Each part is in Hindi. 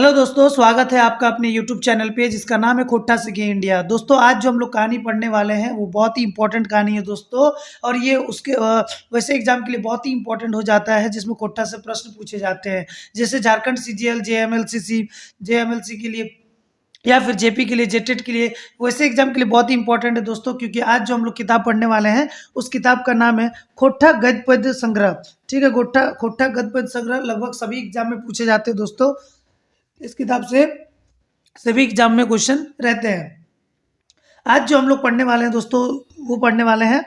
हेलो दोस्तों, स्वागत है आपका अपने यूट्यूब चैनल पे जिसका नाम है खोटा सीखे इंडिया। दोस्तों आज जो हम लोग कहानी पढ़ने वाले हैं वो बहुत ही इंपॉर्टेंट कहानी है दोस्तों। और ये उसके वैसे एग्जाम के लिए बहुत ही इंपॉर्टेंट हो जाता है जिसमें खोटा से प्रश्न पूछे जाते हैं। जैसे झारखंड सीजीएल, जेएमएलसी के लिए या फिर जेपी के लिए, जेटेट के लिए, वैसे एग्जाम के लिए बहुत ही इंपॉर्टेंट है दोस्तों। क्योंकि आज जो हम लोग किताब पढ़ने वाले हैं उस किताब का नाम है खोटा गद्य पद्य संग्रह। ठीक है, खोटा खोटा गद्य पद्य संग्रह लगभग सभी एग्जाम में पूछे जाते हैं दोस्तों। इस किताब से सभी एग्जाम में क्वेश्चन रहते हैं। आज जो हम लोग पढ़ने वाले हैं दोस्तों वो पढ़ने वाले हैं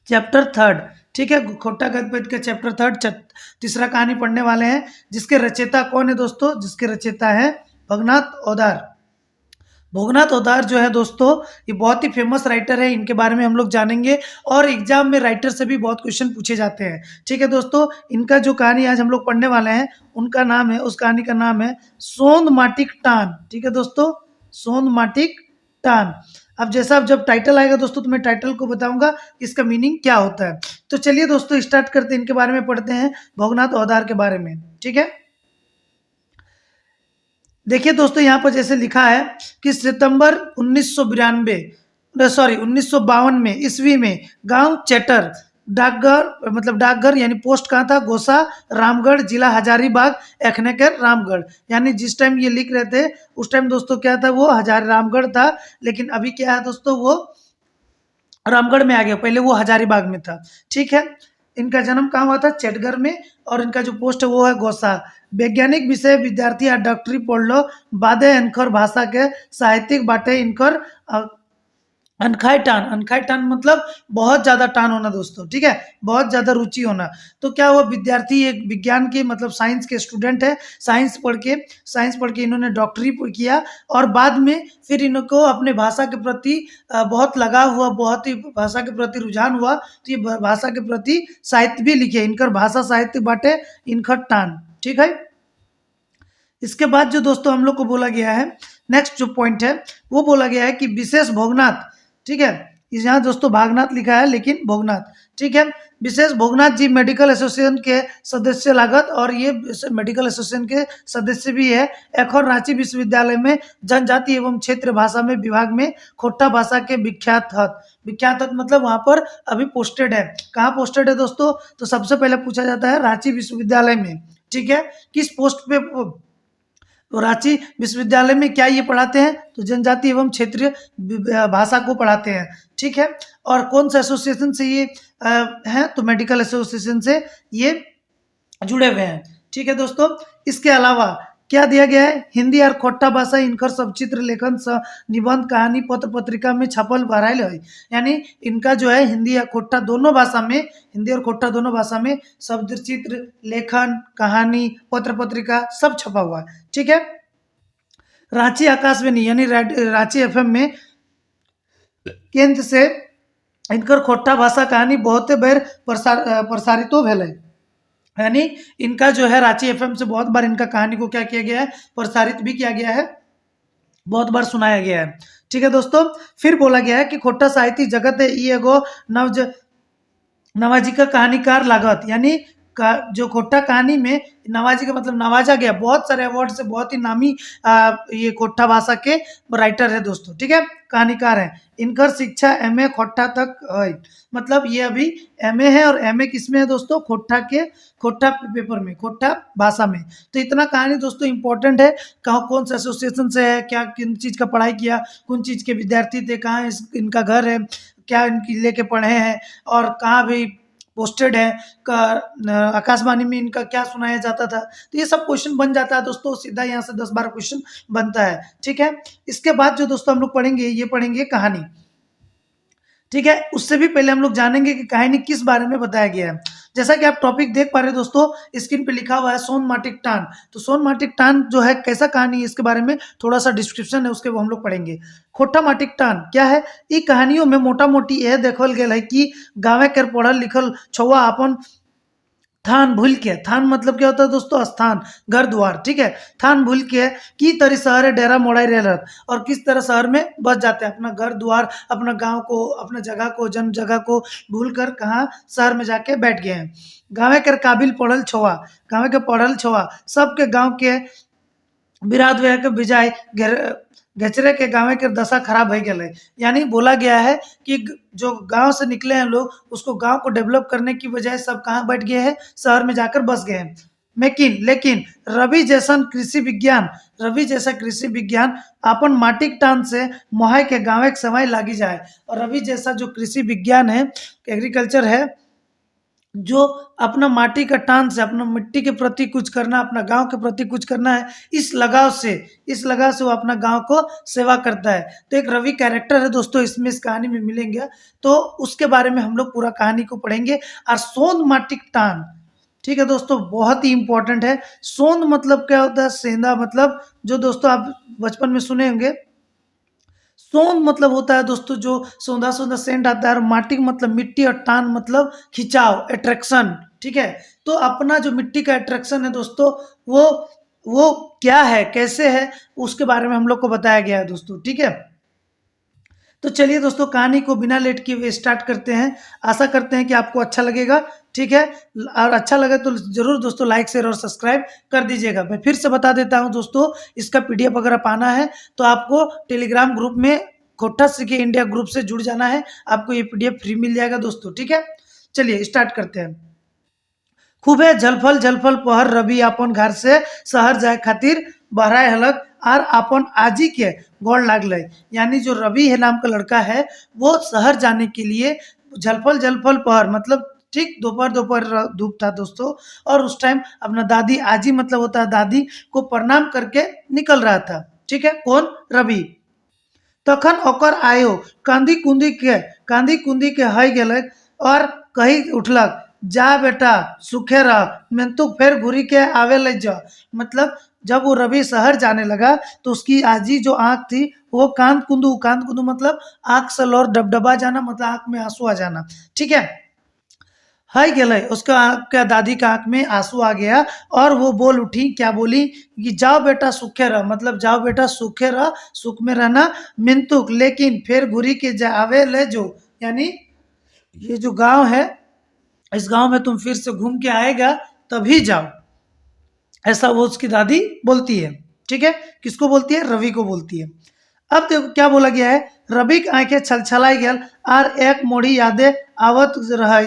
चैप्टर थर्ड। ठीक है, खोटा गद्य पद्य के चैप्टर थर्ड तीसरा कहानी पढ़ने वाले हैं। जिसके रचयिता कौन है दोस्तों? जिसके रचयिता है भगनाथ औदार। भोगनाथ औदार जो है दोस्तों ये बहुत ही फेमस राइटर है। इनके बारे में हम लोग जानेंगे और एग्जाम में राइटर से भी बहुत क्वेश्चन पूछे जाते हैं। ठीक है दोस्तों, इनका जो कहानी आज हम लोग पढ़ने वाले हैं उनका नाम है, उस कहानी का नाम है सोंद माटिक टान। ठीक है दोस्तों, सोंद माटिक टान। अब जब टाइटल आएगा दोस्तों तो मैं टाइटल को बताऊंगा इसका मीनिंग क्या होता है। तो चलिए दोस्तों स्टार्ट करते हैं, इनके बारे में पढ़ते हैं, भोगनाथ औदार के बारे में। ठीक है, देखिए दोस्तों यहाँ पर जैसे लिखा है कि सितंबर 1952 में ईस्वी में गांव चेटर, डाकघर यानी पोस्ट कहाँ था? गोसा रामगढ़, जिला हजारीबाग, एखनेकर रामगढ़। यानी जिस टाइम ये लिख रहे थे उस टाइम दोस्तों क्या था? वो हजारी रामगढ़ था, लेकिन अभी क्या है दोस्तों? वो रामगढ़ में आ गया, पहले वो हजारीबाग में था। ठीक है, इनका जन्म कहाँ हुआ था? चेटगढ़ में। और इनका जो पोस्ट है वो है गोसा। वैज्ञानिक विषय विद्यार्थी आ डॉक्टरी पढ़ लो, बादे इनकर भाषा के साहित्यिक बाटे इनकर अनखाई टान मतलब बहुत ज्यादा टान होना दोस्तों। ठीक है, बहुत ज्यादा रुचि होना। तो क्या वो विद्यार्थी एक विज्ञान के मतलब साइंस के स्टूडेंट है। साइंस पढ़ के इन्होंने डॉक्टरी किया और बाद में फिर इनको अपने भाषा के प्रति बहुत लगाव हुआ, बहुत ही भाषा के प्रति रुझान हुआ। तो ये भाषा के प्रति साहित्य भी लिखे, इनकर भाषा साहित्य बाटे इनकर टान। ठीक है, इसके बाद जो दोस्तों हम लोग को बोला गया है, नेक्स्ट जो पॉइंट है वो बोला गया है कि विशेष भोगनाथ। ठीक है, इस यहाँ दोस्तों भागनाथ लिखा है लेकिन भोगनाथ। ठीक है, विशेष भोगनाथ जी मेडिकल एसोसिएशन के सदस्य लागत और ये मेडिकल एसोसिएशन के सदस्य भी है। एखर रांची विश्वविद्यालय में जनजाति एवं क्षेत्र भाषा में विभाग में खोटा भाषा के विख्यात मतलब वहां पर अभी पोस्टेड है। कहाँ पोस्टेड है दोस्तों? तो सबसे पहले पूछा जाता है रांची विश्वविद्यालय में। ठीक है, किस पोस्ट पे? तो रांची विश्वविद्यालय में क्या ये पढ़ाते हैं? तो जनजाति एवं क्षेत्रीय भाषा को पढ़ाते हैं। ठीक है, और कौन सा एसोसिएशन से ये हैं? तो मेडिकल एसोसिएशन से ये जुड़े हुए हैं। ठीक है दोस्तों, इसके अलावा क्या दिया गया है? हिंदी और खोटा भाषा इनकर सब चित्र लेखन निबंध कहानी पत्र पत्रिका में छपल भराइल है। यानी इनका जो है हिंदी और खोटा दोनों भाषा में शब्द चित्र लेखन कहानी पत्र पत्रिका सब छपा हुआ है। ठीक है, रांची आकाशवाणी यानी रांची एफएम में केंद्र से इनकर खोटा भाषा कहानी बहुत बेर प्रसारितो भेल है। यानी इनका जो है रांची एफएम से बहुत बार इनका कहानी को क्या किया गया है? प्रसारित भी किया गया है, बहुत बार सुनाया गया है। ठीक है दोस्तों, फिर बोला गया है कि खोटा साहित्य जगत है ये एगो नवाजी का कहानीकार लागत। यानी जो खोटा कहानी में नवाजी का मतलब नवाजा गया, बहुत सारे अवार्ड से, बहुत ही नामी ये खोटा भाषा के राइटर है दोस्तों। ठीक है, कहानीकार है। इनकर शिक्षा एमए खोटा तक है, मतलब ये अभी एमए है। और एमए किसमें है दोस्तों? खोटा पेपर में, खोटा भाषा में। तो इतना कहानी दोस्तों इंपॉर्टेंट है। कहाँ कौन सा एसोसिएशन से है, क्या किन चीज का पढ़ाई किया, कौन चीज के विद्यार्थी थे, कहाँ इनका घर है, क्या इनकी लेके पढ़े हैं और कहाँ भी पोस्टेड है, आकाशवाणी में इनका क्या सुनाया जाता था। तो ये सब क्वेश्चन बन जाता है दोस्तों, सीधा यहाँ से 10-12 क्वेश्चन बनता है। ठीक है, इसके बाद जो दोस्तों हम लोग पढ़ेंगे कहानी। ठीक है, उससे भी पहले हम लोग जानेंगे कि कहानी किस बारे में बताया गया है। जैसा कि आप टॉपिक देख पा रहे हैं दोस्तों, स्क्रीन पे लिखा हुआ है सोन माटिक टान। तो सोन माटिक टान जो है कैसा कहानी है, इसके बारे में थोड़ा सा डिस्क्रिप्शन है, उसके हम लोग पढ़ेंगे। खोटा माटिक टान क्या है? ई कहानियों में मोटा मोटी यह देखल गया है कि गाँव के पढ़ल लिखल छुआ अपन थान भूल के, थान मतलब क्या होता है दोस्तों? स्थान, घर द्वार। ठीक है, थान भूल के की तरह शहर डेरा मोड़ाई रहत और किस तरह शहर में बस जाते हैं, अपना घर द्वार, अपना गांव को, अपना जगह को, जन्म जगह को भूल कर कहाँ शहर में जाके बैठ गए हैं। गाँव के काबिल पढ़ल छुआ, गाँव के पढ़ल छुआ सबके गाँव के विराट वह के बिजाय घेचरे के गाँव के दशा खराब हो गए। यानी बोला गया है कि जो गांव से निकले हैं लोग, उसको गांव को डेवलप करने की बजाय सब कहाँ बैठ गए हैं, शहर में जाकर बस गए हैं। लेकिन लेकिन रवि जैसा कृषि विज्ञान अपन माटिक टान से मोहाय के गाँव एक समय लागी जाए। और रवि जैसा जो कृषि विज्ञान है, एग्रीकल्चर है, जो अपना माटी का टान से अपना मिट्टी के प्रति कुछ करना, अपना गांव के प्रति कुछ करना है, इस लगाव से वो अपना गांव को सेवा करता है। तो एक रवि कैरेक्टर है दोस्तों, इसमें इस कहानी में मिलेंगे, तो उसके बारे में हम लोग पूरा कहानी को पढ़ेंगे। और सोंद माटिक टान, ठीक है दोस्तों, बहुत ही इंपॉर्टेंट है। सोंद मतलब क्या होता है? सेंधा मतलब, जो दोस्तों आप बचपन में सुने होंगे, सोंद मतलब होता है दोस्तों जो सौंधा सौंधा सेंट आता है। और माटी मतलब मिट्टी, और टान मतलब खिंचाव, अट्रैक्शन, ठीक है। तो अपना जो मिट्टी का अट्रैक्शन है दोस्तों, वो क्या है, कैसे है, उसके बारे में हम लोग को बताया गया है दोस्तों, ठीक है। तो चलिए दोस्तों, कहानी को बिना लेट किए हुए स्टार्ट करते हैं। आशा करते हैं कि आपको अच्छा लगेगा, ठीक है। और अच्छा लगे तो जरूर दोस्तों लाइक, शेयर और सब्सक्राइब कर दीजिएगा। मैं फिर से बता देता हूं दोस्तों, इसका पीडीएफ अगर पाना है तो आपको टेलीग्राम ग्रुप में खोटा सीखे इंडिया ग्रुप से जुड़ जाना है। आपको ये पीडीएफ फ्री मिल जाएगा दोस्तों, ठीक है। चलिए स्टार्ट करते हैं। खूबे झलफल पहर रवि अपन घर से शहर जाए खातिर बहराए हलक और अपन आजी के गोड़ लागल। यानी जो रवि है नाम का लड़का है, वो शहर जाने के लिए झलफल पहर मतलब ठीक दोपहर दोपहर धूप था दोस्तों। और उस टाइम अपना दादी, आजी मतलब होता है दादी, को प्रणाम करके निकल रहा था, ठीक है। कौन? रवि। तखन ओकर आयो कांदी कुंदी के हई गेल और कही उठलक, जा बेटा सुखे रह, मिंतु फिर घुरी के आवे ले जा। मतलब जब वो रवि शहर जाने लगा तो उसकी आजी जो आंख थी वो कांद कुंदू मतलब आंख से लौर डबडबा जाना, मतलब आंख में आंसू आ जाना, ठीक है। हई गेले, उसका क्या दादी का आंख में आंसू आ गया और वो बोल उठी, क्या बोली कि जाओ बेटा सूखे रह, मतलब जाओ बेटा सूखे रह, सुख में रहना, मिंतुक लेकिन फिर घुरी के जावे ले जो। यानी ये जो गांव है, इस गांव में तुम फिर से घूम के आएगा तभी जाओ, ऐसा वो उसकी दादी बोलती है, ठीक है। किसको बोलती है? रवि को बोलती है। अब देखो क्या बोला गया है, रवि की आंखें छलछलाई गेल और एक मोड़ी यादें आवत रहे,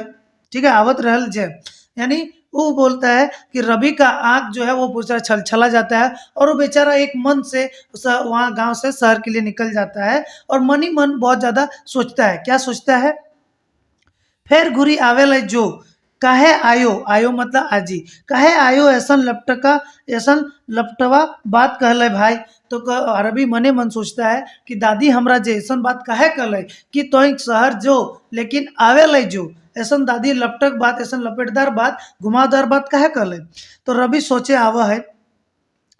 ठीक है, आवत रहल जे। यानी वो बोलता है कि रवि का आंख जो है वो पूरा छलछला जाता है और वो बेचारा एक मन से वहाँ गांव से शहर के लिए निकल जाता है और मन ही मन बहुत ज्यादा सोचता है। क्या सोचता है? फिर घुरी आवेल जो, काहे आयो मतलब आजी, काहे आयो ऐसन लपटवा बात कहले भाई। तो अरबी मने मन सोचता है कि दादी हमरा जे ऐसन बात काहे कहले कि तो शहर जो लेकिन आवेल जो, ऐसन दादी लपटक बात, ऐसन लपेटदार बात, घुमावदार बात काहे कहले। तो रवि सोचे आवा है,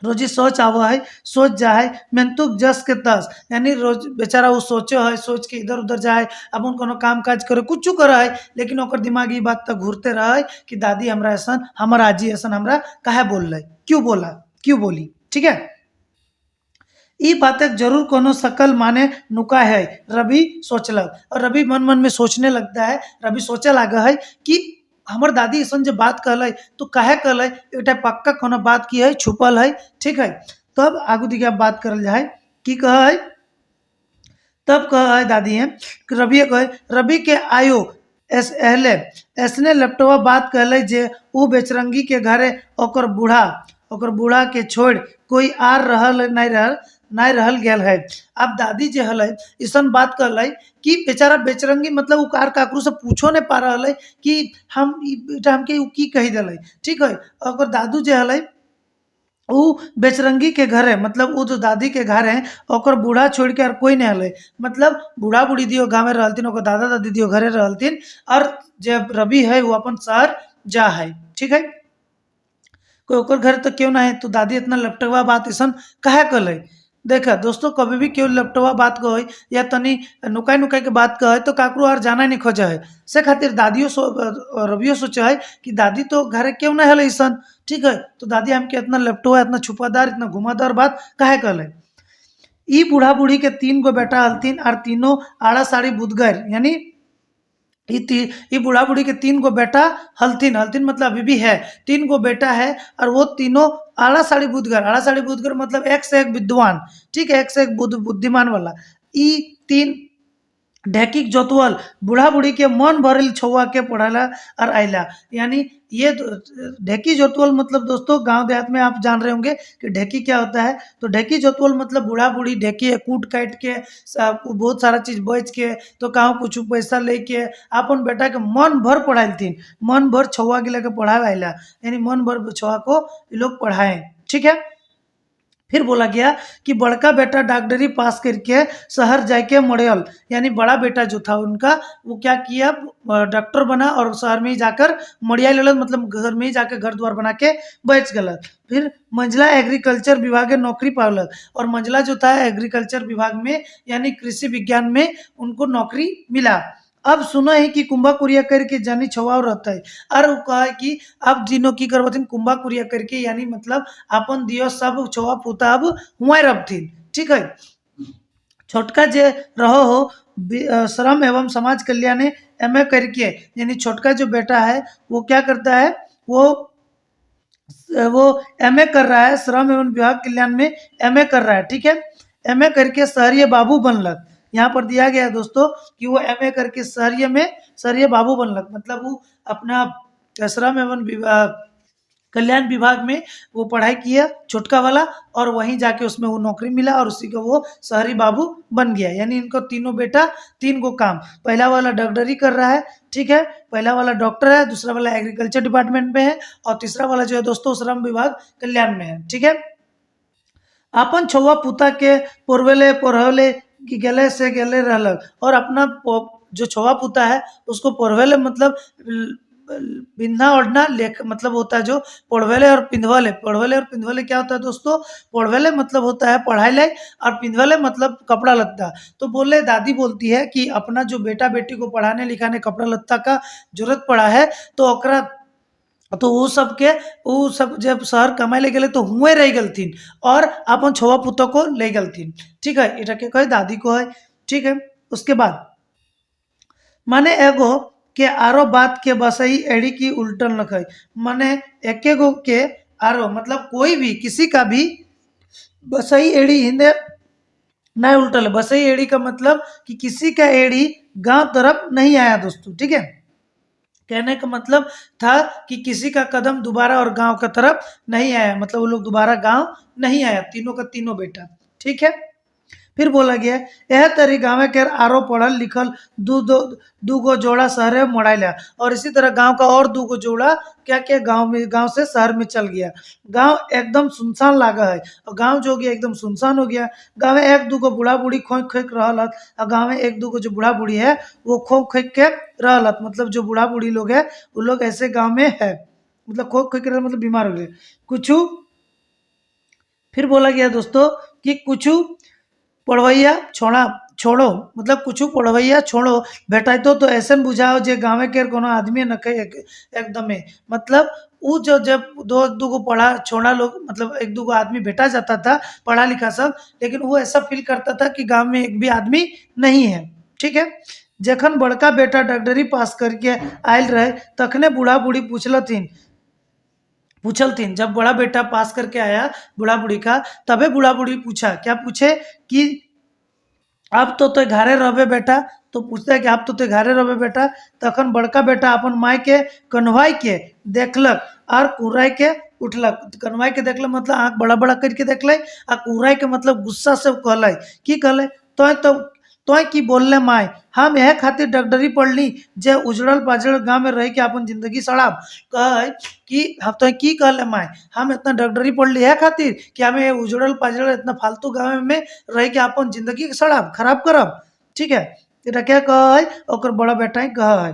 रोजी सोच आवा है, सोच जा है, मेंतुक जस के तस। यानी रोज बेचारा वो सोचो है, सोच के इधर उधर जाए, अपन कोनो काम काज करे, कुछ करे है, लेकिन ओकर दिमाग ये बात तक घूरते रहे कि दादी हमरा ऐसन, हमर आजी ऐसन हमरा काहे बोल रहे, क्यों बोला, क्यों बोली, ठीक है। ई बातक जरूर कोनो सकल माने नुका है, रवि सोचलक। और रवि मन मन में सोचने लगता है, रवि सोचे लगा है कि हमर दादी ऐसा जब बात कहल तो काहे कहल, एक पक्का कोनो बात की है, छुपल है, ठीक है। तब आगू दिखे बात करल जाए की कह है। तब कह है दादी है कि रवि कहे, रवि के आयो एहले ऐसने लैपटॉप बात कहले जे ऊ बेचरंगी के घरे ओकर बूढ़ा के छोड़ कोई आर रहल नहीं रहल गेल है। अब दादी जे हल ऐसा बात कहल कि बेचारा बेचरंगी मतलब उ कार काकरू से पूछो नहीं पा रहा है कि हम बेटा हमके उ की कही दिल, ठीक है। और दादू जे हल उ बेचरंगी के घर है, मतलब वो जो दादी के घर है ओकर बूढ़ा छोड़ के और कोई नहीं हल, मतलब बूढ़ा बूढ़ी दियो गाँव में रहलतीन, ओकर दादा दादी दियो घरे रहलतीन, और जब रवि है वो अपन शहर जा है, ठीक है। कोई ओकर घर तो क्यों ना है, तो दादी इतना लपटवा बात ऐसा कहे कल। देखा दोस्तों, कभी भी क्यों लपटवा बात कहे या तनी नुकाई नुकाई के बात कहे तो काकरू और जाना नहीं खोजा है, से खातिर दादियों रवियो सोचा है कि दादी तो घर क्यों ना है ऐसा, ठीक है। तो दादी हमके इतना लपटवा, इतना छुपादार, इतना घुमादार बात काहे कहले। ई बूढ़ा बूढ़ी के 3 गो बेटा हलतीन और तीनों आड़ा साड़ी बुदगर। यानी ये बूढ़ा बूढ़ी के 3 गो बेटा हलतीन मतलब अभी भी है, 3 गो बेटा है और वो तीनों आला साड़ी बुद्धगर मतलब एक से एक विद्वान, ठीक है, एक से एक बुद्धिमान वाला। ई 3 ढेकी जोतवल बूढ़ा बूढ़ी के मन भरल छुआ के पढ़ाला और आइला। यानी ये ढेकी जोतवल मतलब दोस्तों गांव देहात में आप जान रहे होंगे कि ढेकी क्या होता है। तो ढेकी जोतवल मतलब बूढ़ा बूढ़ी ढेकी कूट काट के बहुत सारा चीज बेच के तो कहाँ कुछ पैसा लेके अपन बेटा के मन भर पढ़ाई, मन भर छुआ के लेके पढ़ाए आइला, यानी मन भर छुआ को ये लोग पढ़ाए, ठीक है। फिर बोला गया कि बड़का बेटा डॉक्टरी पास करके शहर जाके मड़यल, यानी बड़ा बेटा जो था उनका वो क्या किया, डॉक्टर बना और शहर में ही जाकर मड़िया ले, मतलब घर में ही जाकर घर द्वार बना के बैठ गलत। फिर मंझला एग्रीकल्चर विभाग में नौकरी पावलक, और मंझला जो था एग्रीकल्चर विभाग में यानी कृषि विज्ञान में उनको नौकरी मिला। अब सुना है कि कुंभा कुरिया करके जानी छवाव रहता है, और वो कहा है कि अब दिनों की करवथिन कुंभा कुरिया करके, यानी मतलब अपन दियो सब छवा पुता अब हुआ रबथिन, ठीक है। छोटका जे रहो हो श्रम एवं समाज कल्याण एमए करके, यानी छोटका जो बेटा है वो क्या करता है, वो एमए कर रहा है, श्रम एवं विभाग कल्याण में एमए कर रहा है, ठीक है। एमए करके शहरीय बाबू बनलक। यहाँ पर दिया गया है दोस्तों कि वो एमए करके शहरीय बाबू बनलक, मतलब वो अपना श्रम एवं कल्याण विभाग में वो पढ़ाई किया छोटका वाला, और वहीं जाके उसमें वो नौकरी मिला और उसी को वो शहरी बाबू बन गया। यानी इनको तीनों बेटा 3 को काम, पहला वाला डॉक्टरी कर रहा है, ठीक है, पहला वाला डॉक्टर है, दूसरा वाला एग्रीकल्चर डिपार्टमेंट में है, और तीसरा वाला जो है दोस्तों श्रम विभाग कल्याण में है, ठीक है। अपन छुआ पुता के पोरवेले की गले से गले रहलक, और अपना जो छुआ पुता है उसको पोरवेले मतलब बिंधा ओढ़ना लेख मतलब होता है जो पोड़वेले और पिंधवेले क्या होता है दोस्तों, पोड़वेले मतलब होता है पढ़ाई ले, और पिंधवेले मतलब कपड़ा लत्ता। तो बोले दादी बोलती है कि अपना जो बेटा बेटी को पढ़ाने लिखाने कपड़ा लत्ता का जरूरत पड़ा है तो ओकरा तो वो सब जब शहर कमाए ले गए तो हुए रह गलथिन, और अपन छुआ पुतों को ले गलथिन, ठीक है। इटा के कहे दादी को है, ठीक है। उसके बाद माने एगो के आरो बात के बसई एड़ी की उल्टन लखई, माने एके गो के आरो मतलब कोई भी किसी का भी बसई एड़ी हिंदे नहीं उल्टल। बसई एड़ी का मतलब कि किसी का एड़ी गांव तरफ नहीं आया दोस्तों, ठीक है। कहने का मतलब था कि किसी का कदम दोबारा और गांव का तरफ नहीं आया, मतलब वो लोग दोबारा गांव नहीं आया, तीनों का तीनों बेटा, ठीक है। फिर बोला गया यह तरी गाँव के आरो पढ़ल लिखल दू गो जोड़ा शहर में मड़ाइला, और इसी तरह गांव का और 2 गो जोड़ा क्या क्या गांव से शहर में चल गया। गांव एकदम सुनसान लागा है, और गांव जो गया एकदम सुनसान हो गया। गांव में 1-2 गो बूढ़ा बूढ़ी खोक खोक रहल, और गांव में 1-2 गो जो बूढ़ा बूढ़ी है वो खोक खोक के रहल, मतलब जो बूढ़ा बूढ़ी लोग है वो लोग ऐसे गाँव में है, मतलब खोक खोक के मतलब बीमार हो गए कुछ। फिर बोला गया दोस्तों कि कुछ पढ़वैया छोड़ो मतलब कुछ पढ़वैया छोड़ो बेटा तो ऐसे बुझाओ जे गाँव के कोनो आदमी न कहे एकदम मतलब वो जो जब 2 गो पढ़ा छोड़ा लोग मतलब 1-2 गो आदमी भेटा जाता था पढ़ा लिखा सब, लेकिन वो ऐसा फील करता था कि गांव में एक भी आदमी नहीं है, ठीक है। जखन बड़का बेटा डॉक्टरी पास करके आयल रहे तखने बूढ़ा बूढ़ी पूछलथिन। जब बड़ा बेटा पास करके आया बूढ़ा बूढ़ी का, तबे बूढ़ा बूढ़ी पूछा, क्या पूछे कि अब तो घरे रहबे बेटा, तो पूछता है कि आप तो घरे रहबे बेटा। तखन बड़का बेटा अपन माय के कन्हवाई के देखलक और कुर्राई के उठलक। कन्हवाई के देखलक मतलब आँख बड़ा बड़ा करके देखल, आ कुर्राई के मतलब गुस्सा से कहल की कहल तो की बोलले माय हम यह खातिर डॉक्टरी पढ़ली जे उजड़ल पाजड़ल गाँव में रह के अपन जिंदगी सड़ाब। कह कि हम तो की कहले माय हम इतना डॉक्टरी पढ़ली है खातिर कि हमें उजड़ल पाजड़ल इतना फालतू गाँव में रह के अपन जिंदगी सड़ाब खराब करब, ठीक है। इटा क्या कह ओकर बड़ा बेटा ही कह।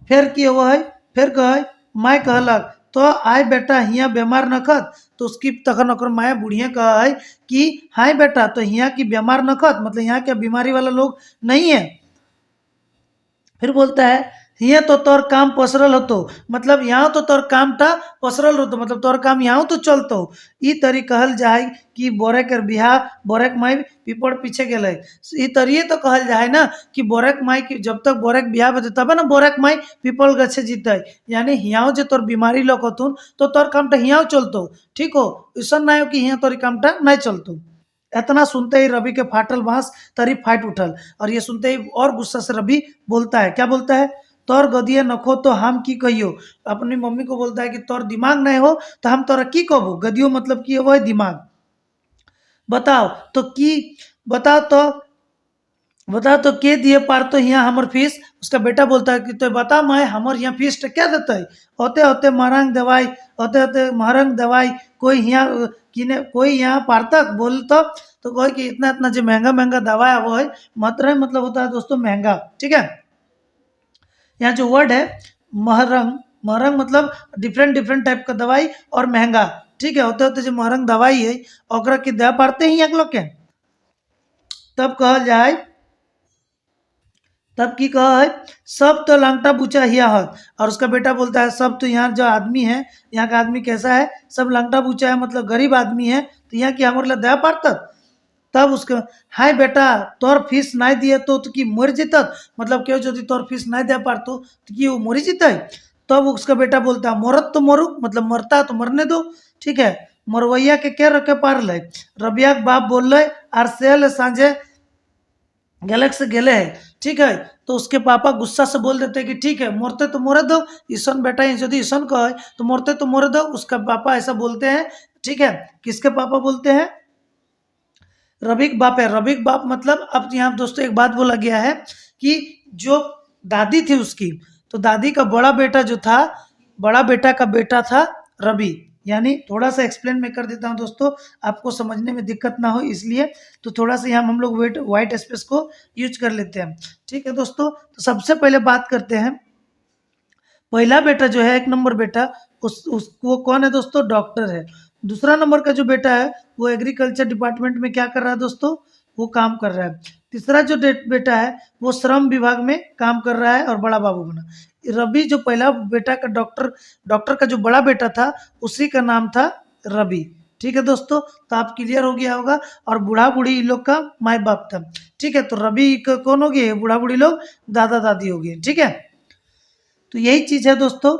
फिर की हुआ है, फिर कह माय कहलक तो आय बेटा हिया बीमार नखत, तो उसकी तखन ओकर माया बुढ़िया कहा है कि हाय बेटा तो यहाँ की बीमार नखत मतलब यहाँ क्या बीमारी वाला लोग नहीं है। फिर बोलता है हिया तो तोर काम पसरल होतो, मतलब यहाँ तो तोर काम टा पसरल होतो, मतलब तोर काम यहाँ तो चलतो। ई तरी कहल जाए कि बोरेक बिहा बोरेक माई पीपड़ पीछे गेले। ई तरिए तो कहल जाए ना कि बोरेक माई की जब तक बोरेक बिहा बते तब ना बोरेक माई पीपल गछे जीते, यानी हियाँ जो तोर बीमारी लोग होतुन तो तोर काम टा हियाँ चलतो। ठीक हो, ऐसा ना हो कि हियाँ तोरी काम टा नहीं चलतो। इतना सुनते ही रवि के फाटल बांस तरी फाट उठल, और ये सुनते ही और गुस्सा से रवि बोलता है, क्या बोलता है, तोर गदिया नखो तो हम की कहियो। अपनी मम्मी को बोलता है कि तोर दिमाग नहीं हो तो हम तोरा की कहबो। गदियो मतलब की हो दिमाग। बताओ तो की, बताओ तो, बताओ तो के दिए पार तो यहाँ हमर फीस। उसका बेटा बोलता है कि तो बता मैं हमर यहाँ फीस तो क्या देते, होते होते महंग दवाई, होते होते महंग दवाई कोई यहाँ किने कोई यहाँ पार तक बोल तो कहे कि इतना इतना जो महंगा महंगा दवाई वो है मात्रा मतलब होता है दोस्तों महंगा। ठीक है, यहाँ जो वर्ड है महरंग, महरंग मतलब डिफरेंट डिफरेंट टाइप का दवाई और महंगा। ठीक है, होते होते जो महरंग दवाई है ओकरा की दे पारते ही लोग के। तब कहल जाए, तब की कहा है, सब तो लंगटा बुचा हिया है। और उसका बेटा बोलता है सब तो यहाँ जो आदमी है, यहाँ का आदमी कैसा है, सब लंगटा बुचा है मतलब गरीब आदमी है, तो यहाँ की हमारे लिए दया पारतत। तब उसका, हाय बेटा तोर फीस नहीं दिए तो की मर जीतत, मतलब क्यों यदि तोर फीस नहीं दे पारतो तो कि वो मरी जीत। तब उसका बेटा बोलता है मरत तो मरु, मतलब मरता तो मरने दो। ठीक है, मरवैया के क्या रखे पार ले। रबिया के बाप बोल रहे आर सेल सांझे गलत से गेले है। ठीक है, तो उसके पापा गुस्सा से बोल देते हैं कि ठीक है मरते तो मरे दो, ईशन बेटा यदि ईशन कहे तो मरते तो मरे दो। उसका पापा ऐसा बोलते हैं। ठीक है, किसके पापा बोलते हैं, रबिक बाप है। रबिक बाप मतलब अब यहाँ दोस्तों एक बात बोला गया है कि जो दादी थी उसकी, तो दादी का बड़ा बेटा जो था, बड़ा बेटा का बेटा था रवि। यानी थोड़ा सा एक्सप्लेन मैं कर देता हूँ दोस्तों, आपको समझने में दिक्कत ना हो इसलिए, तो थोड़ा सा यहाँ हम लोग वाइट स्पेस को यूज कर लेते हैं। ठीक है दोस्तों, तो सबसे पहले बात करते हैं, पहला बेटा जो है एक नंबर बेटा उस वो कौन है दोस्तों, डॉक्टर है। दूसरा नंबर का जो बेटा है वो एग्रीकल्चर डिपार्टमेंट में क्या कर रहा है दोस्तों, वो काम कर रहा है। तीसरा जो बेटा है वो श्रम विभाग में काम कर रहा है और बड़ा बाबू बना। रवि जो पहला बेटा का डॉक्टर, डॉक्टर का जो बड़ा बेटा था उसी का नाम था रवि। ठीक है दोस्तों, तो आप क्लियर हो गया होगा। और बूढ़ा बूढ़ी इन लोग का माई बाप था। ठीक है, तो रवि कौन हो गए, बूढ़ा बूढ़ी लोग दादा दादी हो गए। ठीक है, तो यही चीज है दोस्तों।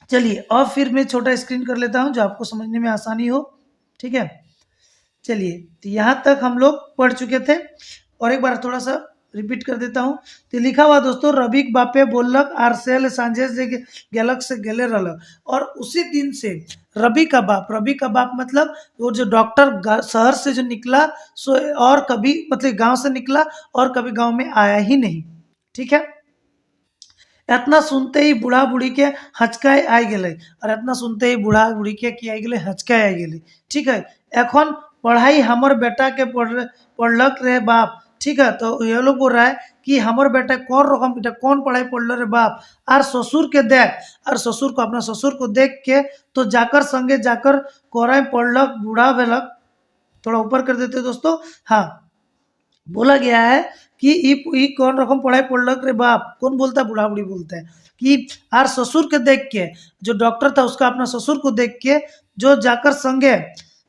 चलिए और फिर मैं छोटा स्क्रीन कर लेता हूं जो आपको समझने में आसानी हो। ठीक है, चलिए तो यहाँ तक हम लोग पढ़ चुके थे, और एक बार थोड़ा सा रिपीट कर देता हूँ। तो लिखा हुआ दोस्तों, रविक बापे बोलक आरसेल सांझे से गलक से गले रलक। और उसी दिन से रवि का बाप, रवि का बाप मतलब वो जो डॉक्टर शहर से जो निकला सो और कभी मतलब गांव से निकला और कभी गांव में आया ही नहीं। ठीक है, इतना सुनते ही बूढ़ा बूढ़ी के हचकाए आ गए, और इतना सुनते ही बूढ़ा बूढ़ी के की आ गए हचकाए आ गए। ठीक है, एखन पढ़ाई हमर बेटा के पढ़लक रे बाप। ठीक है, तो ये लोग बोल रहा है कि हमर बेटा कौन रकम बेटा कौन पढ़ाई पढ़ल रे बाप, और ससुर के देख, और ससुर को अपना ससुर को देख के तो जाकर संगे जाकर कोराई पढ़लक बूढ़ा भेलक। थोड़ा ऊपर कर देते दोस्तों। हाँ, बोला गया है कि ई कौन रकम पढ़ाई पढ़लक रे बाप, कौन बोलता है, बूढ़ा बूढ़ी बोलते हैं कि आर ससुर के देख के, जो डॉक्टर था उसका अपना ससुर को देख के जो जाकर संगे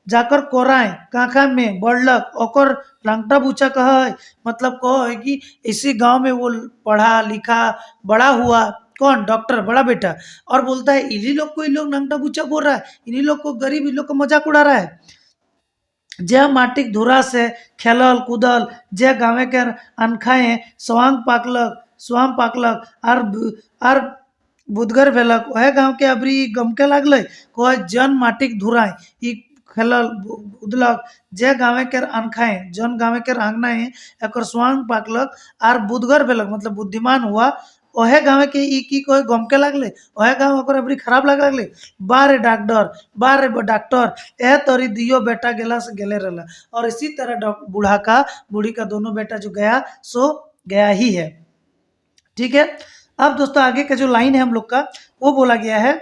जाकर कोराए काका में बढ़लक ओकर लंगटा बूचा कहा है, मतलब कहो है कि इसी गांव में वो पढ़ा लिखा बड़ा हुआ, कौन, डॉक्टर बड़ा बेटा। और बोलता है इन्हीं लोग को इन लोग लंगटा बूचा बोल रहा है, इन्हीं लोग को गरीब इन लोग को मजाक उड़ा रहा है। जे माटिक धुरा से खेलल कूदल, जे गाँव के अनखाए स्वांग पाकलक आर बुदगर भेलक, वह गाँव के अबरी गमके लागल कह जन माटिक धुराए ई खेलल उदलक, जे गाँव के अनखाए जन गाँव के आंगनाए एक स्वांग पाकलक आर बुदगर भेलक, मतलब बुद्धिमान हुआ, ओहे गाँव के ई की कहे गमके लागले, ओहे गाँव ओकर अबरी खराब लागे लागले। बारे डॉक्टर, बारे डॉक्टर, ए तोरी दियो बेटा गेला से गेले रहला। और इसी तरह बूढ़ा का बूढ़ी का दोनों बेटा जो गया सो गया ही है। ठीक है, अब दोस्तों आगे का जो लाइन है हम लोग का वो बोला गया है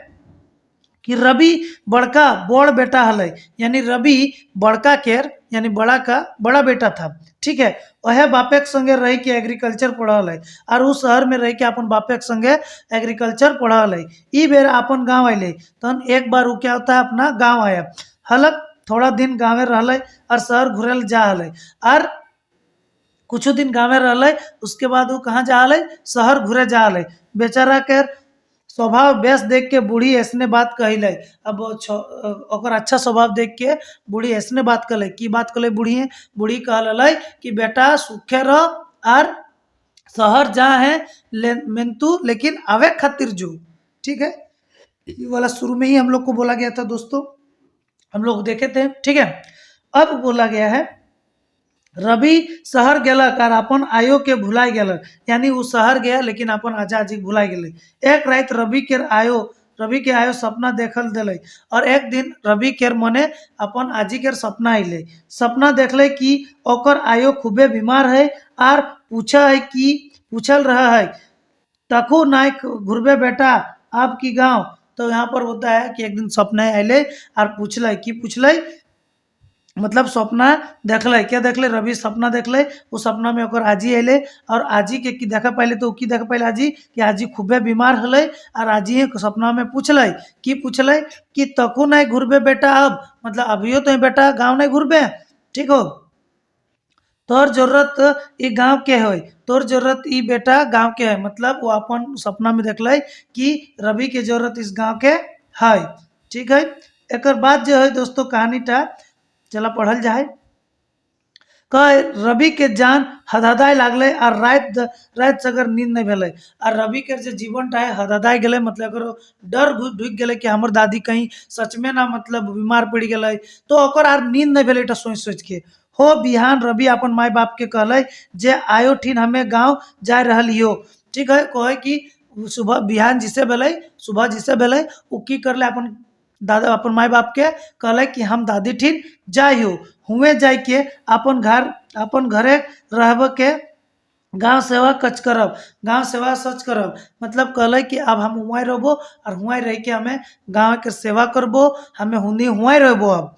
कि रवि बड़का बड़ बेटा हलै, यानी रवि बड़का केर यानी बड़ा का बड़ा बेटा था। ठीक है, वह बापे के संगे रह के एग्रीकल्चर पढ़ल है और उस शहर में रह के अपन बापे के संगे एग्रीकल्चर पढ़ल है। ई बेर अपन गाँव अले तहन एक बार वो क्या होता है अपना गाँव आया हलक थोड़ा दिन गाँवे रहले और शहर घुरल जा हलै और कुछ दिन गाँवे रहले उसके बाद वो कहाँ जा हलै शहर घुरे जा हलै। बेचारा के स्वभाव बेस देख के बूढ़ी ऐसने बात कहले। अब ओकर अच्छा स्वभाव देख के बूढ़ी ऐसने बात कहले की बात कहले बूढ़ी कहल कि बेटा सुखे रह और शहर जा है मेंतु लेकिन आवे खातिर जो। ठीक है, ये वाला शुरू में ही हम लोग को बोला गया था दोस्तों, हम लोग देखे थे। ठीक है, अब बोला गया है रवि शहर गेलक और अपन आयो के भुलाय गेलक, यानी वो शहर गया लेकिन अपन आजाजी भुलाय गेले। एक रात रवि के आयो सपना देखल दिले और एक दिन रवि के मने अपन आजी के सपना अले। सपना देखले कि ओकर आयो खूबे बीमार है और पूछल रहा है तकू नाय घुरबे बेटा आपकी गांव। तो यहाँ पर होता है कि एक दिन सपना अले और पूछल मतलब सपना देखले क्या देखले रवि सपना देखले वो सपना में ओकर आजी अले और आजी के की देखा पहले तो की देखा पहले आजी कि आजी खूबे बीमार हले और आजी सपना में पूछले कि तकू नहीं घुरबे बेटा अब मतलब अभियो तो बेटा गाँव नहीं घुरबे। ठीक हो, तोर जरूरत ई गांव के है, तोर जरूरत ई बेटा गांव के है, मतलब वो अपन सपना में देखले कि रवि के जरूरत इस गांव के है। ठीक है, एक बाद जो है दोस्तों कहानीटा चला पढ़ल जाए। कह रवि के जान हदहदाय लागले और रात से अगर नींद नहीं भेले और रवि के जो जीवन है हदहदाय गए मतलब डर ढुक गए कि हमर दादी कहीं सच में ना मतलब बीमार पड़ गए तो ओकर आर नींद नहीं भेले सोच के हो बिहान रवि अपन माय बाप के कहले जे आयो ठीन हमें गाँव जा रहियो। ठीक है, कहे कि सुबह बिहान जिसे भेले सुबह जिसे भेले उ की करले अपन दादा अपन माय बाप के कहले कि हम दादी ठीन जाइयो हुए जाय के अपन घरे रहब के गाँव सेवा कच करब गाँव सेवा सच करब मतलब कहले कि अब हम हुआ रहबो और हुआ रह के हमें गाँव के सेवा करबो हमें हुआ रहबो। अब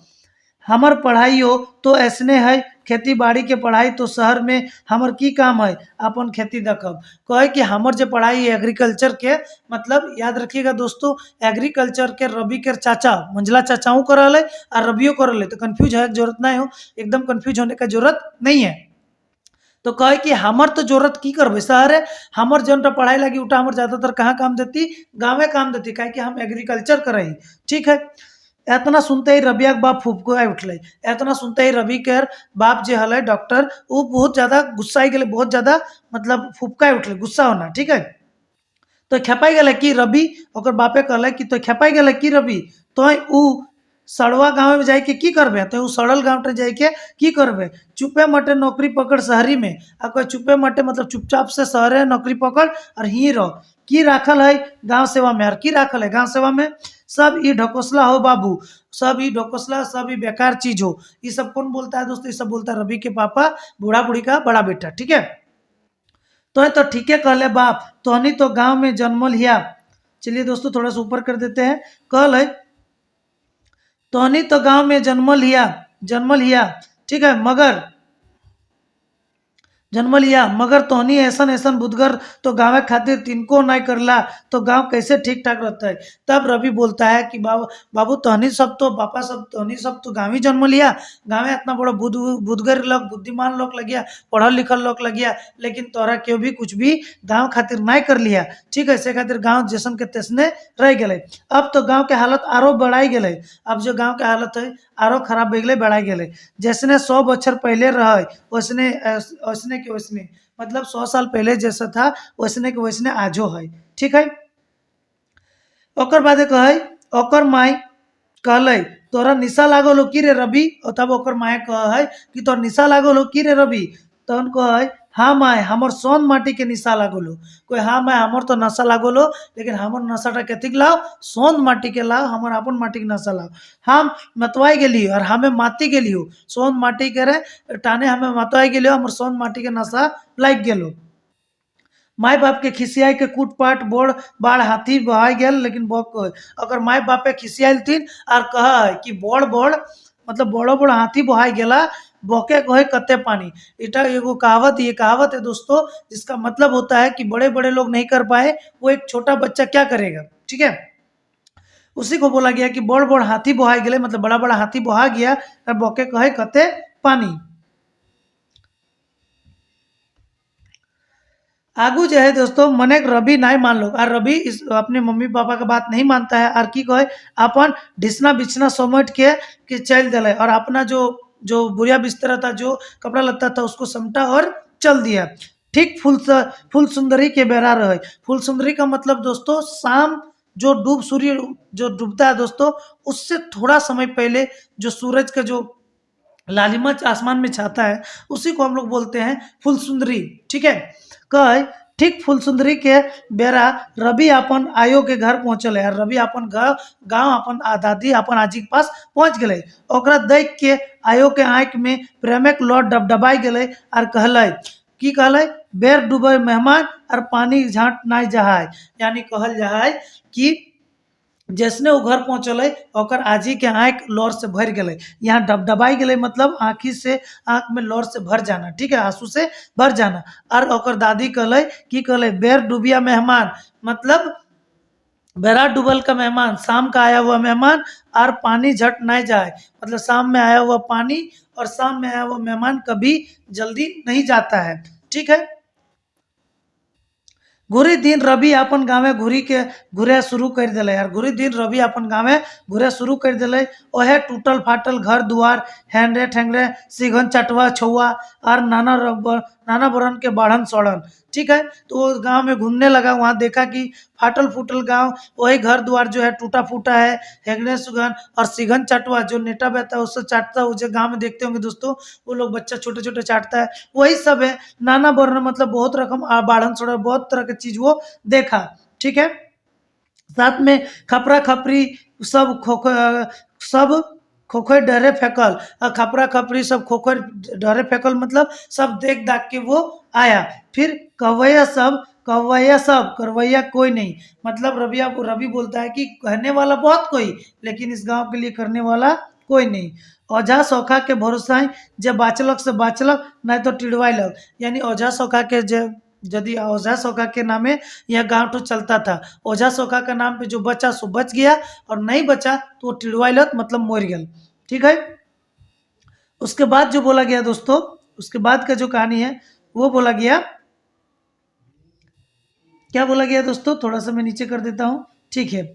हमर पढ़ाई हो तो ऐसने है खेती बाड़ी के पढ़ाई तो शहर में हमर की काम है अपन खेती देखब। कहे कि हमर जो पढ़ाई है एग्रीकल्चर के मतलब याद रखिएगा दोस्तों एग्रीकल्चर के रवि के चाचा मंझला चाचाओं कर रहे और रवियों कर रहे तो कंफ्यूज है जरूरत नहीं हो, एकदम कंफ्यूज होने का जरूरत नहीं है। तो कहे कि हमर तो जरूरत की करबे शहर है हमर जन पढ़ाई लगी उठा हमर ज्यादातर कहाँ काम देती गाँवे काम देती काहे कि हम एग्रीकल्चर कर। ठीक है, इतना सुनते ही रबिया के बाप फुफको उठल। इतना सुनते ही रवि के बाप जो हल डॉक्टर वो बहुत ज्यादा गुस्सा गए बहुत ज्यादा मतलब फुफका उठल गुस्सा होना। ठीक है, तो खेपाई गए कि रवि ओकर बापे कहल कि तो खेपाई गए कि रवि तो उ सड़वा गाँव में जाके की करबे तो सड़ल गाँव में जाके की करबे चुपे मटे नौकरी पकड़ शहरी में आ कोई चुपे मटे मतलब चुपचाप से शहरे नौकरी पकड़ और ही रहो की राखल है गाँव सेवा में और की राखल है गाँव सेवा में सब ई ढकोसला हो बाबू सब ई ढकोसला सब ई बेकार चीज हो। ये सब कौन बोलता है दोस्तों, ये सब बोलता है रवि के पापा बूढ़ा बूढ़ी का बड़ा बेटा। ठीक है, तो ठीक है कहले बाप तोहनी तो गांव में जन्मल हिया। चलिए दोस्तों थोड़ा सा ऊपर कर देते हैं। कहल तोहनी तो गांव में जन्मल हिया। ठीक है, मगर तोहनी ऐसन ऐसन बुदगर तो गाँव खातिर तिनको नहीं करला तो गांव कैसे ठीक ठाक रहता है। तब रवि बोलता है कि बाबू तोहनी सब तो पापा सब तोहनी सब तो गाँव ही जन्म लिया गाँव इतना बड़ा बुदगर लोग बुद्धिमान लोग लगिया पढ़ल लिखल लोग लगिया लेकिन तोरा क्यों भी कुछ भी गाँव खातिर नहीं कर लिया। ठीक है, से खातिर गाँव जैसन के तैसने रह गए। अब तो गाँव के हालत आरो बढ़ाई गए, अब जो गाँव के हालत है आरो खराब हो गए बढ़ाई गए जैसने 100 बछर पहले रहे वैसने के वैसने मतलब 100 साल पहले जैसा था वैसने के वैसने आजो है। ठीक है, ओकर बाद कहे ओकर माई कहले तोरा निशा लागल हो कि रे रवि तब ओकर माए कहे कि तोर निशा लागल हो कि रे रवि तहन कहे हाँ माए हमर सोन माटी के निशा लागल हो। कोई हाँ माए हमर तो नशा लागल हो लेकिन हमर नशाटा कथिक लाओ सोन माटी के लाओ हमर अपन माटी के नशा लाओ। हम मतवाई गेली और हमें माती गेली हो सोन माटी के रे टाने हमें मतवाई गेली हमर सोन माटी के नशा लाग गेलो। माय बाप के खिसियाई के कूटपाट बोड़ बाढ़ हाथी बहाई गेल लेकिन अगर माय बापे खिसियाल थीन और कहा है कि बोड़ बोड़ मतलब बड़ो बड़ हाथी बहाई गेला बोके कहे कते पानी। इटा एगो कहावत, ये कहावत है दोस्तों, जिसका मतलब होता है कि बड़े बड़े लोग नहीं कर पाए वो एक छोटा बच्चा क्या करेगा। ठीक है, उसी को बोला गया कि बड़ बड़ हाथी बहा गए, मतलब बड़ा बड़ा हाथी बहा गया और बोके कहे कते पानी। आगू जो है दोस्तों मने रवि नहीं मान लो और रवि इस अपने मम्मी पापा का बात नहीं मानता है और की कहे अपन ढिसना बिछना समेट के चल दिले और अपना जो जो बुढ़िया बिस्तरा था, जो कपड़ा लत्ता था उसको समटा और चल दिया। ठीक फूल सुंदरी के बेरा रहे। फूल सुंदरी का मतलब दोस्तों शाम जो सूर्य जो डूबता है दोस्तों, उससे थोड़ा समय पहले जो सूरज का जो लालिमा आसमान में छाता है उसी को हम लोग बोलते हैं फूल सुंदरी। ठीक है, कह ठीक फूल सुंदरी के बेरा रवि अपन आयो के घर पहुंचल है और रवि अपन गांव अपन दादी अपन आजी के पास पहुंच गए। ओकरा देख के आयो के आंख में प्रेमक लौट डबडबाई गए और कहले की कहले बेर डूबे मेहमान और पानी झाट नहीं जहाय। यानी कहल जाए कि जैसने वो घर पहुंचल ओकर आजी के आँख लौर से भर गए। यहाँ डबडबाई गए मतलब आँखी से आँख में लौर से भर जाना। ठीक है, आंसू से भर जाना। और ओकर दादी कहले की कहले बेर डूबिया मेहमान मतलब बेरा डूबल का मेहमान, शाम का आया हुआ मेहमान और पानी झट नहीं जाए मतलब शाम में आया हुआ पानी और शाम में आया हुआ मेहमान कभी जल्दी नहीं जाता है। ठीक है, घुरी दिन रवि अपन गाँव घूरे शुरू कर दिले यार। घुरी दिन रवि अपन गाँव घूरे शुरू कर दिले। ओहे टूटल फाटल घर दुआर हेंगरे ठेंगरे सिघन चटवा छुआ और नाना बरन के बाढ़न सड़न। ठीक है, तो वो गांव में घूमने लगा, वहां देखा कि फाटल फूटल गांव, वही घर द्वार जो है टूटा फूटा है, हेंगने सुगन और सिघन चटवा जो नेटा बहता है उससे चाटता है। उसे गांव में देखते होंगे दोस्तों, वो लोग बच्चा छोटे छोटे चाटता है, वही सब है। नाना बरन मतलब बहुत रकम बाढ़न सड़न, बहुत तरह की चीज वो देखा। ठीक है, साथ में खपरा खपरी सब सब खोखे डरे फेंकल और खपरा खपरी सब खोखे डरे फेंकल मतलब सब देख दाख के वो आया। फिर कवैया सब करवैया कोई नहीं मतलब रवि बोलता है कि कहने वाला बहुत कोई लेकिन इस गांव के लिए करने वाला कोई नहीं। ओझा सौखा के भरोसा है जब बाचलक से बाचलक नहीं तो टिड़वाइलक। यानी ओझा सौखा के यदि ओझा सौखा के नामे यह गांव तो चलता था। ओझा सौखा का नाम पे जो बचा सो बच गया और नहीं बचा तो वो टिड़वाइलत मतलब मोर गया। ठीक है, उसके बाद जो बोला गया दोस्तों, उसके बाद का जो कहानी है वो बोला गया, क्या बोला गया दोस्तों, थोड़ा सा मैं नीचे कर देता हूं। ठीक है,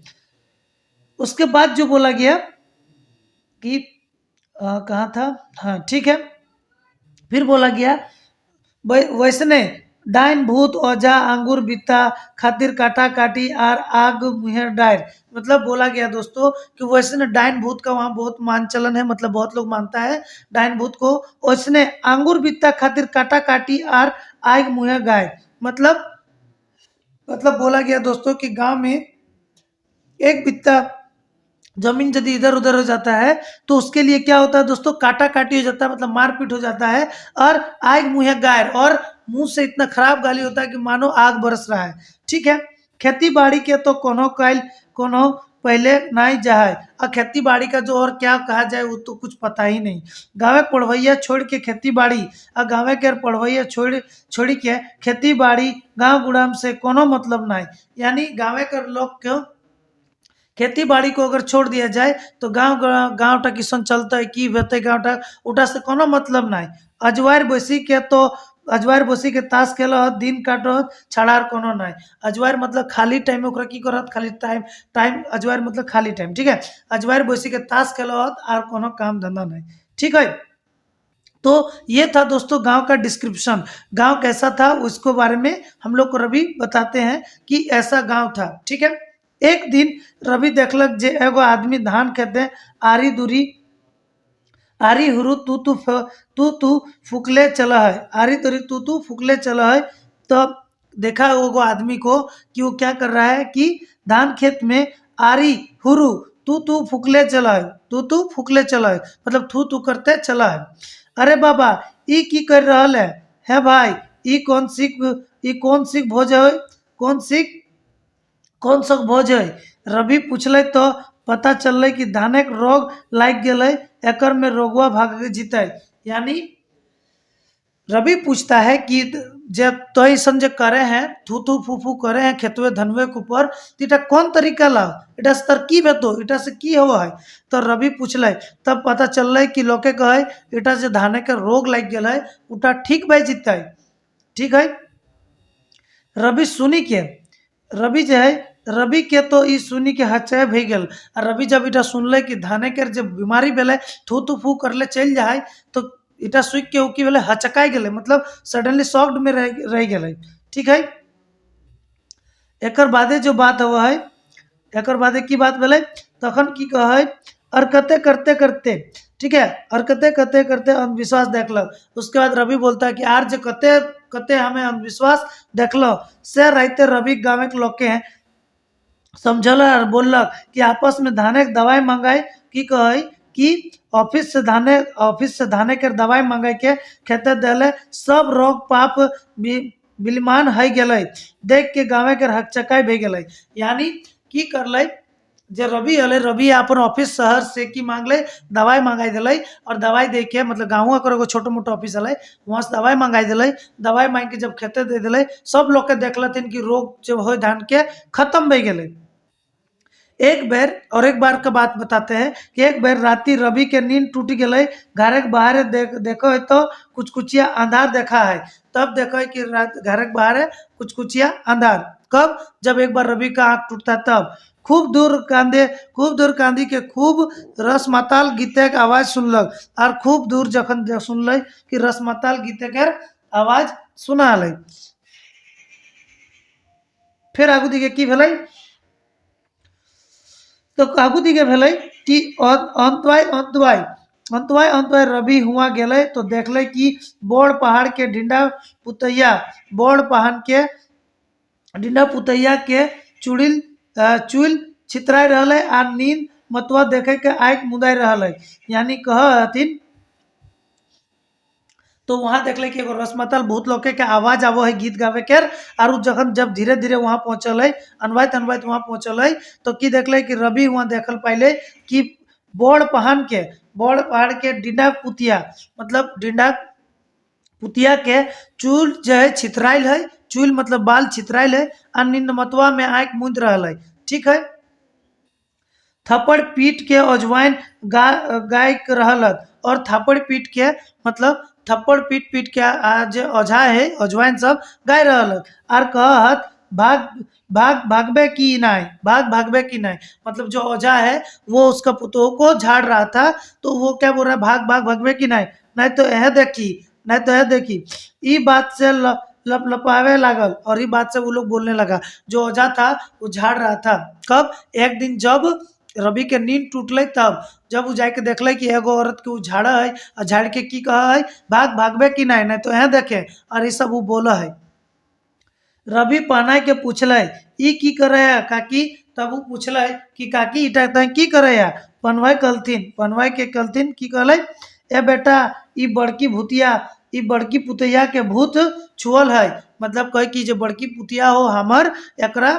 उसके बाद जो बोला गया कि कहाँ था, हाँ ठीक है, फिर बोला गया वैसने डाइन भूत ओझा अंगूर बिता खातिर काटा काटी आर आग मुहर डायर। मतलब बोला गया दोस्तों कि वैसने डाइन भूत का वहाँ बहुत मान चलन है, मतलब बहुत लोग मानता है डाइन भूत को। वैसने अंगूर बिता खातिर काटा काटी आर आग मुहर गाय। मतलब बोला गया दोस्तों कि गांव में एक बित्ता जमीन यदि इधर उधर हो जाता है तो उसके लिए क्या होता है दोस्तों, काटा काटी हो जाता है मतलब मारपीट हो जाता है। और आग मुँह गायर और मुंह से इतना खराब गाली होता है कि मानो आग बरस रहा है। ठीक है, खेती बाड़ी के तो कोनो कैल कोनो पहले नहीं जाए और खेती बाड़ी का जो और क्या कहा जाए वो तो कुछ पता ही नहीं। गाँव पढ़वैया छोड़ के खेती बाड़ी और गाँव के पढ़वैया छोड़ी के खेती बाड़ी गाँव गुड़ाम से कोनो मतलब नहीं। यानी गाँव के लोग क्यों खेती बाड़ी को अगर छोड़ दिया जाए तो गाँव टा किसान चलता है कि बेते गाँव टा उठा से कोनो मतलब नहीं। अजवार बसी के तो अजवार बसी के ताश खेल दिन काटो छाड़ार कोनो नहीं। अजवार मतलब खाली टाइम ओकरा की करत खाली टाइम अजवार मतलब खाली टाइम। ठीक है, अजवार बसी के ताश खेल और कोनो काम धंधा नहीं। ठीक है, तो ये था दोस्तों गांव का डिस्क्रिप्शन। गांव कैसा था उसको बारे में हम लोग को रवि बताते हैं कि ऐसा गांव था। ठीक है, एक दिन रवि देखलक जे एगो आदमी धान खेते आरी दूरी आरी हुरु तू फुकले चला है, आरी तुरी तू फुकले चला है। तो देखा वो आदमी को कि वो क्या कर रहा है कि धान खेत में आरी हुरु तू फुकले चला है, तू फुकले चला है मतलब थू करते चला है। अरे बाबा ई की कर रहा है भाई, ई कौन सी ई कौन सी भोज है, कौन सी कौन सा भोज है। रवि पूछले तो पता चलले कि धाने के रोग लाग गए, एकर में रोगवा भाग जीते। यानी रवि पूछता है कि जब तो ऐसन जे करे हैं थू थू फू फू करे हैं खेतवे धनवे के ऊपर, तो इटा कौन तरीका ला, इटा से तरकीब है, तो इटा से की हुआ है। तो रवि पूछले तब पता चल कि लोके कहे इटा से धाने के रोग लग गया है, उटा ठीक भाई जीतता है। ठीक है, रवि सुनी के रवि जो है रवि के तो ई सुनी के हच्चे भई गेल। और रवि जब इटा सुनले कि धाने के जब बीमारी भेले थू थू फू करले चल जाए, तो इटा सुख के उकी भेले हचकाई गेले, मतलब सडनली शॉक्ड में रह गेले। ठीक है, एकर बादे जो बात हुआ है, एकर बादे की बात भेले तखन की कहे हरकते करते करते, ठीक है, हरकते करते करते अंधविश्वास देखल। उसके बाद रवि बोलता है कि आर जो कते कते हमें अंधविश्वास देखल से रहते रवि गाँव के लोग के समझल और बोलक कि आपस में धाने के दवाई मंगाई, की कहे कि ऑफिस से धाने के दवाई मंगाई के खेते देले, सब रोग पाप बिलमान है गेले, देख के गाँव के हकचकाई भे गेले। यानी की करले जे रवि हले, रवि अपन ऑफिस शहर से की मांगले दवाई मंगाई दिले, और दवाई दे के मतलब गाँव का छोटो मोटो ऑफिस हले, वहाँ से दवाई मंगाई दिले। दवाई मांग के जब खेते दे दिले, सब लोग के देखलथिन कि रोग जब हो धान के खत्म भे गेले। एक बेर और एक बार का बात बताते हैं कि एक बेर राती रवि के नींद टूट गए, घर के बाहर देखो है तो कुछ कुचिया अंधार देखा है। तब देखो है कि घर के बाहर कुछ कुचिया अंधार। कब? जब एक बार रवि का आंख टूटता तब खूब दूर कांदी के खूब रसमाताल गीते के आवाज सुनलक, और खूब दूर जखन सुनल कि रसमाताल गीते के आवाज सुना ले। फिर आगू दिखे की भेलै, तो आगू दिखे भेलै कि अंतवाय रवि हुआ गेले तो देखले कि बोड़ पहाड़ के ढिंडा पुतैया के चुल छितराई रहले, आ नींद मतवा देखे के आँख मुदाई रहले। यानी कहथिन तो वहां देखले कि एगो रसमताल भूत लोके के आवाज आवो है गीत गावे के, और जखन जब धीरे धीरे वहां पहुंचल है अनवाइत वहां पहुंचल है, तो की देखले कि रवि वहां देखल पाइले कि बोड़ पहाड़ के डिंडा पुतिया, मतलब डिंडा पुतिया के चूल जो है छितराइल है, चूल मतलब बाल छितराइल है, और नींद मतवा में आँख मूंद रहल है। ठीक है, थप्पड़ पीट के अजवाइन गाय रहलत, और थप्पड़ पीट के मतलब थप्पड़ पीट के आज ओझा है अजवाइन सब गाय रहलत, और कहत भागबे की नहीं, मतलब जो ओझा है वो उसका पुतोह को झाड़ रहा था, तो वो क्या बोल रहा है भागबे की नहीं तो यह देखी। ई बात से लपावे लागल, और ये बात से वो लोग बोलने लगा, जो ओझा था वो झाड़ रहा था। कब? एक दिन जब रवि के नींद टूटल, तब जब वो जाके देखल कि एगो औरत के वो झाड़ा है, और झाड़ के की कहा है भागबे की नहीं तो यहाँ देखे, और ये सब वो बोला है। रवि पहनाई के पूछल ई की करे है काकी, तब वो पूछल कि काकी इटा की करे है। पनवाई के कलथिन की कहले ए बेटा ई बड़की पुतैया के भूत छुअल है, मतलब कहे कि जो बड़की पुतिया हो हमर एकरा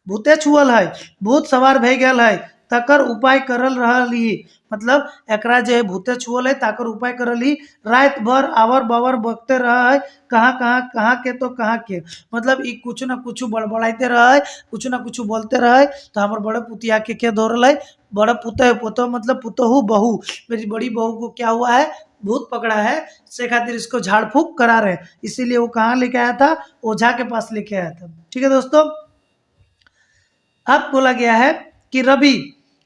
भूते छुअल है, भूत सवार भे गेल है, तकर उपाय करल रही, मतलब एकरा जो है भूते छुअल है ताकर उपाय करल, रात भर आवर बावर बकते रहा है, कहाँ के तो कहाँ के, मतलब ई कुछ ना कुछ बड़बड़ाते रहा है, कुछ ना कुछ बोलते रहे। तो हमारे बड़े पुतिया के दौड़ल है, बड़ा पुतः मतलब पुतहू बहू, मेरी बड़ी बहू को क्या हुआ है, भूत पकड़ा है, से खातिर इसको झाड़ फूक करा रहे, इसीलिए वो कहाँ लेके आया था, ओझा के पास लेके आया था। ठीक है दोस्तों, अब बोला गया है कि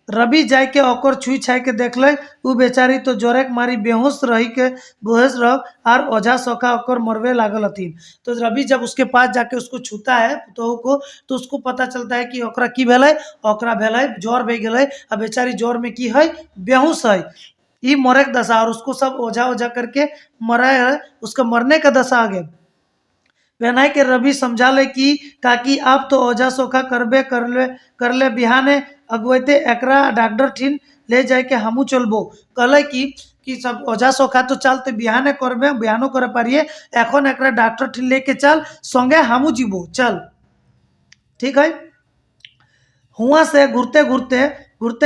रवि जाय के ओकर छुई छाई के देखले, उ बेचारी तो जोरे के मारी बेहोश रह, और ओझा सौखा ओकर मरवे लागल हथिन। तो रवि जब उसके पास जाके उसको छूता है पुतोह को, तो उसको पता चलता है कि ओकरा की भेलै, ओकरा भेलै ज्वर भे गेलै, आ बेचारी ज्वर में की है बेहोश है, ई मरे के दशा, और उसको सब ओझा करके मरा है, उसका मरने का दशा आ गया। वेनाई के रवि समझा ले कि काकी आप तो ओझा सोखा कर ले बिहाने अगुते एकरा डॉक्टर ठिन ले जाए के हमू चलबो। कहले कि कि सब ओझा सोखा तो चलते बिहाने करबे बिहानो करे पारिए एखन एकरा डॉक्टर ठीक लेके चल संगे हमू जीवो चल ठीक है। हुआ से घूरते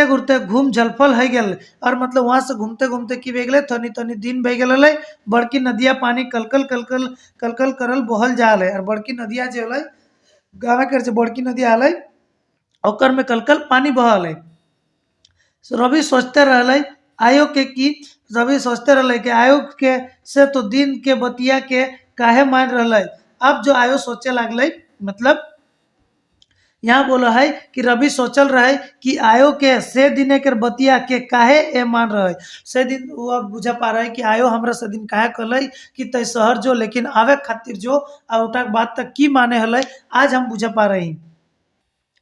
घूरते घूम झलफल है गल और मतलब वहां से घूमते घूमते की भे गेले थनी थनी दिन भे गेल बड़की नदिया पानी कलकल कलकल कलकल करल बहल जा और बड़की नदिया जो है गाँव के बड़की नदिया है ओकर में कलकल पानी बहल है। रवि सोचते रहले आयोग के कि रवि सोचते रहले कि आयोग के से तो दिन के बतिया के काहे मान रहले। अब जो आयोग सोचे लगल मतलब यहाँ बोला है कि रवि सोचल रहे कि आयो के से दिन के बतिया के काहे ए मान रहे से दिन वो अब बुझा पा रहा है कि आयो हमरा से दिन काहे कहले कि तय शहर जो लेकिन आवे खातिर जो उठा बात तक की माने हल आज हम बुझा पा रही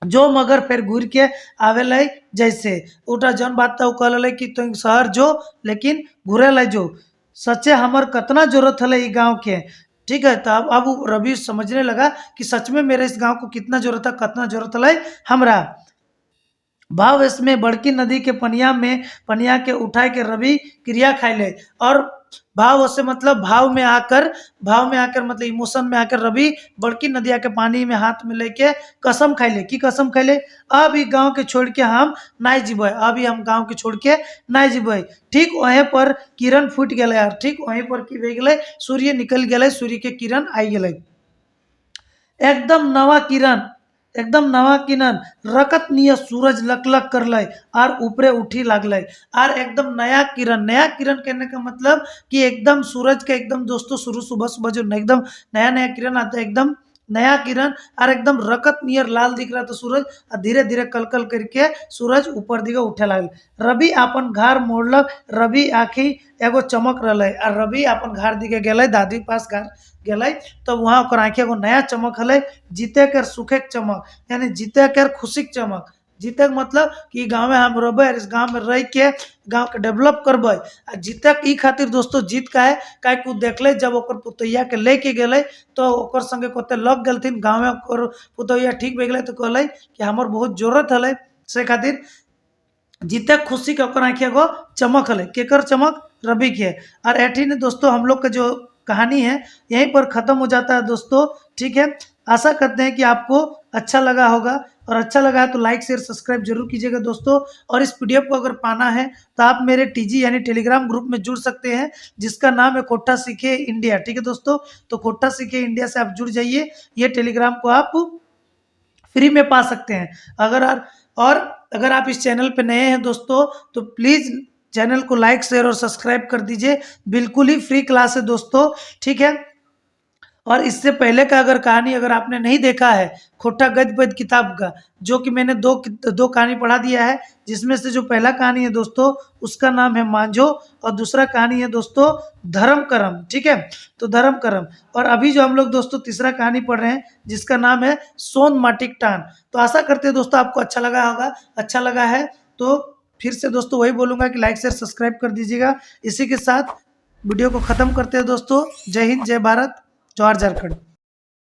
जो मगर फिर घूर के आवे जैसे उठा जन बात कहल कि तुम शहर जो लेकिन घूरे जो सच्चे हमर कतना जरूरत है गाँव के ठीक है। तो अब रवि समझने लगा कि सच में मेरे इस गांव को कितना जरूरत है कितना जरूरत है हमरा भाव इसमें बड़की नदी के पनिया के उठाए के रवि क्रिया खाइले और भाव से मतलब भाव में आकर मतलब इमोशन में आकर रवि बड़की नदिया के पानी में हाथ में लेके कसम खाइले की कसम खाइले अब ई गांव के छोड़ के हम नहीं जीबे अभी हम गांव के छोड़ के नहीं जीबे। ठीक वहीं पर किरण फूट गए यार ठीक वहीं पर की भे गेले सूर्य निकल गए सूर्य के किरण आई गए एकदम नवा किरण रकत निय सूरज लकलक करले और ऊपरे उठी लागले और एकदम नया किरण कहने का मतलब कि एकदम सूरज के एकदम दोस्तों शुरू सुबह सुबह जो एकदम नया किरण आता है एकदम नया किरण और एकदम रकत नियर लाल दिख रहा था सूरज और धीरे धीरे कलकल करके सूरज ऊपर दिखे उठे लागल। रवि अपन घर मोड़लक रवि आखी एगो चमक रहा और रवि अपन घर दिखे गए दादी पास घर गए तो वहाँ ओकर आँखी एगो नया चमक हल जीते कर सुखे के चमक यानी जीते कर खुशी के चमक जीते मतलब कि गाँव में हम रहे इस गाँव में रह के गाँव के डेवलप करबे आ जीते ई खातिर दोस्तों जीत का है काहे देखले जब ओकर पुतैया के लेके गए तो ओकर संगे कते लग गलथिन गाँव में ओकर पुतैया ठीक भे गए तो कहले कि हमर बहुत जरूरत हल से खातिर जीते खुशी के ओकर आँखी एगो चमक हल केकर चमक रवि के। और ऐठी ने दोस्तों हम लोग का जो कहानी है यहीं पर ख़त्म हो जाता है दोस्तों ठीक है। आशा करते हैं कि आपको अच्छा लगा होगा और अच्छा लगा है तो लाइक शेयर सब्सक्राइब जरूर कीजिएगा दोस्तों। और इस पीडीएफ को अगर पाना है तो आप मेरे टीजी यानी टेलीग्राम ग्रुप में जुड़ सकते हैं जिसका नाम है खोटा सीखे इंडिया ठीक है दोस्तों। तो खोटा सीखे इंडिया से आप जुड़ जाइए ये टेलीग्राम को आप फ्री में पा सकते हैं। अगर आप इस चैनल पर नए हैं दोस्तों तो प्लीज़ चैनल को लाइक शेयर और सब्सक्राइब कर दीजिए बिल्कुल ही फ्री क्लास है दोस्तों ठीक है। और इससे पहले का अगर कहानी अगर आपने नहीं देखा है खोटा गद्य पद्य किताब का जो कि मैंने दो कहानी पढ़ा दिया है जिसमें से जो पहला कहानी है दोस्तों उसका नाम है मांझो और दूसरा कहानी है दोस्तों धर्म करम ठीक है। तो धर्म करम और अभी जो हम लोग दोस्तों तीसरा कहानी पढ़ रहे हैं जिसका नाम है सोन माटिक टान। तो आशा करते हैं दोस्तों आपको अच्छा लगा होगा अच्छा लगा है तो फिर से दोस्तों वही बोलूँगा कि लाइक शेयर सब्सक्राइब कर दीजिएगा। इसी के साथ वीडियो को ख़त्म करते हैं दोस्तों। जय हिंद जय भारत जवाहर झारखंड।